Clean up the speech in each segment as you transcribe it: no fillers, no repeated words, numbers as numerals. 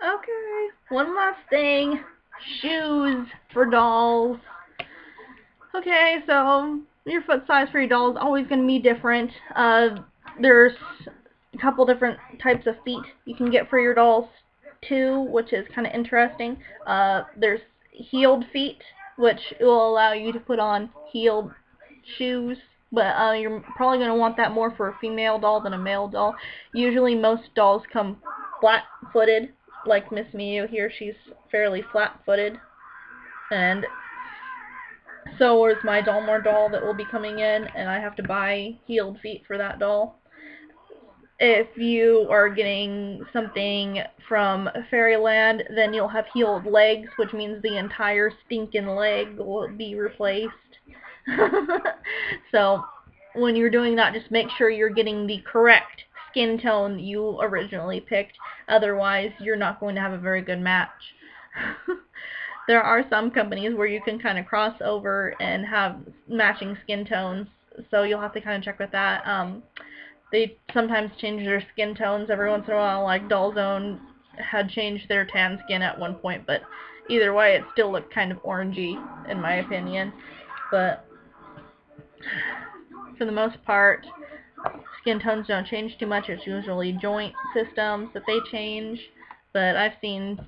Okay, one last thing. Shoes for dolls. Okay, so your foot size for your doll is always going to be different. There's a couple different types of feet you can get for your dolls too, which is kind of interesting. There's heeled feet, which will allow you to put on heeled shoes, but you're probably going to want that more for a female doll than a male doll. Usually most dolls come flat-footed, like Miss Miu here. She's fairly flat-footed, and so is my Dalmore doll that will be coming in, and I have to buy heeled feet for that doll. If you are getting something from Fairyland, then you'll have heeled legs, which means the entire stinking leg will be replaced. So when you're doing that, just make sure you're getting the correct skin tone you originally picked. Otherwise, you're not going to have a very good match. There are some companies where you can kind of cross over and have matching skin tones, so you'll have to kind of check with that. They sometimes change their skin tones every once in a while, like Doll Zone had changed their tan skin at one point, but either way, it still looked kind of orangey, in my opinion. But for the most part, skin tones don't change too much. It's usually joint systems that they change, but I've seen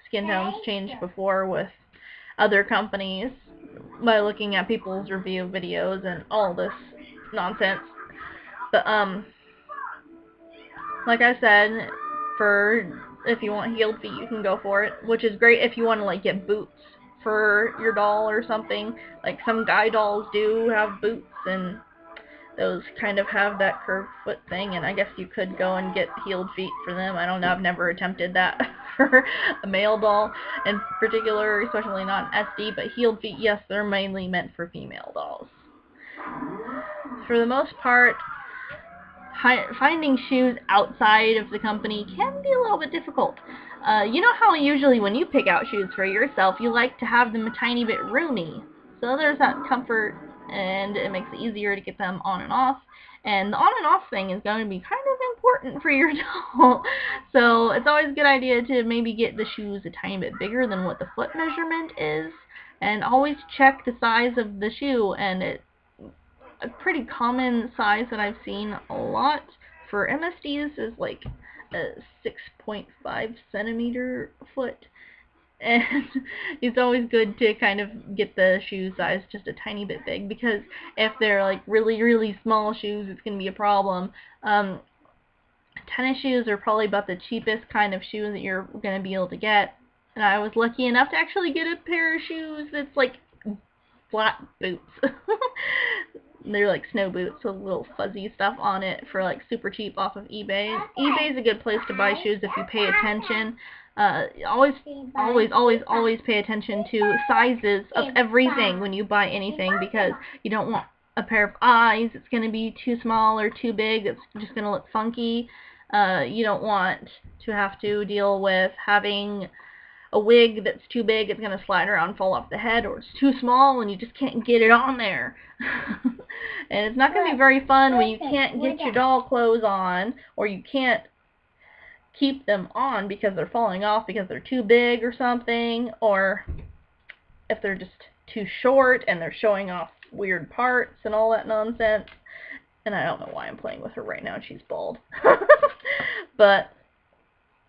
skin tones change before with other companies by looking at people's review videos and all this nonsense. But like I said, for if you want heeled feet, you can go for it, which is great if you want to like get boots for your doll or something. Like some guy dolls do have boots, and those kind of have that curved foot thing, and I guess you could go and get heeled feet for them. I don't know, I've never attempted that for a male doll in particular, especially not an SD, but heeled feet, yes, they're mainly meant for female dolls. For the most part, finding shoes outside of the company can be a little bit difficult. You know how usually when you pick out shoes for yourself, you like to have them a tiny bit roomy. So there's that comfort, and it makes it easier to get them on and off. And the on and off thing is going to be kind of important for your doll. So it's always a good idea to maybe get the shoes a tiny bit bigger than what the foot measurement is. And always check the size of the shoe, and a pretty common size that I've seen a lot for MSDs is like a 6.5 centimeter foot, and it's always good to kind of get the shoe size just a tiny bit big, because if they're like really small shoes, it's going to be a problem. Tennis shoes are probably about the cheapest kind of shoe that you're going to be able to get, and I was lucky enough to actually get a pair of shoes that's like flat boots. They're like snow boots with little fuzzy stuff on it for like super cheap off of eBay. eBay's a good place to buy shoes if you pay attention. Always pay attention to sizes of everything when you buy anything, because you don't want a pair of eyes that's going to be too small or too big. It's just going to look funky. You don't want to have to deal with having a wig that's too big, it's going to slide around and fall off the head, or it's too small and you just can't get it on there. And it's not going to be very fun when you can't get your doll clothes on, or you can't keep them on because they're falling off because they're too big or something, or if they're just too short and they're showing off weird parts and all that nonsense. And I don't know why I'm playing with her right now, she's bald. But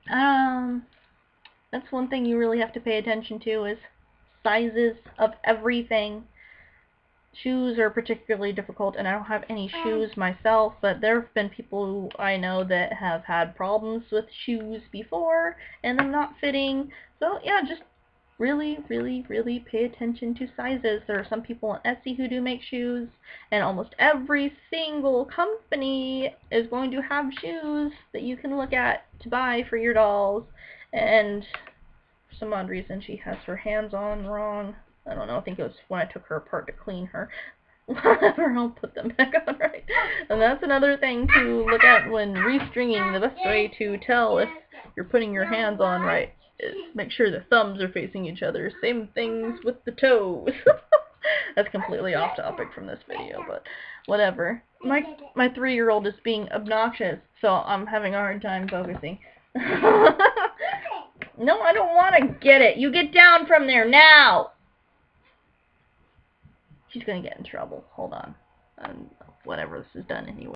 that's one thing you really have to pay attention to, is sizes of everything. Shoes are particularly difficult, and I don't have any shoes myself, but there have been people who I know that have had problems with shoes before and them not fitting. So yeah, just really pay attention to sizes. There are some people on Etsy who do make shoes, and almost every single company is going to have shoes that you can look at to buy for your dolls. And for some odd reason, she has her hands on wrong. I don't know, I think it was when I took her apart to clean her. Whatever, I'll put them back on right. And that's another thing to look at when restringing. The best way to tell if you're putting your hands on right is make sure the thumbs are facing each other. Same things with the toes. That's completely off topic from this video, but whatever. My 3-year-old is being obnoxious, so I'm having a hard time focusing. No, I don't want to get it. You get down from there now. She's gonna get in trouble. Hold on. Whatever, this is done anyway.